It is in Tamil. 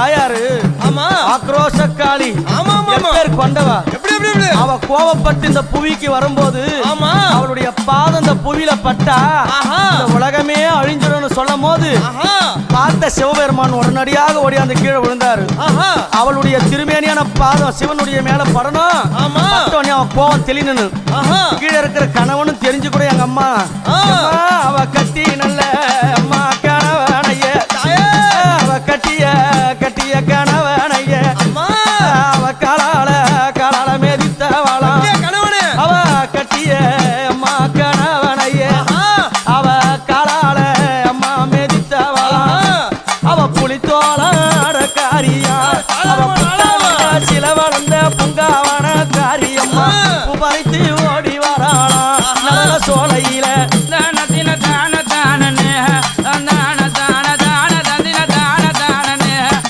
தாயாரு ஆமா ஆக்ரோஷக்காளி ஆமா ஆமா பேர் கொண்டவா எப்படி எப்படி எப்படி அவ கோபப்பட்டு இந்த புவிக்கு வரும்போது ஆமா அவளுடைய பாதம் இந்த புவியில பட்டா இந்த உலகமே அழிஞ்சிடும்னு சொல்லும் போது பார்த்த சிவபெருமான் உடனடியாக ஓடி அந்த கீழே விழுந்தாரு. அவளுடைய திருமேனியான பாதம் சிவனுடைய மேல படணும். அவன் கோபம் தெளினு கீழே இருக்கிற கணவனும் தெரிஞ்சு கூட எங்க அம்மா அவ கட்டி நல்ல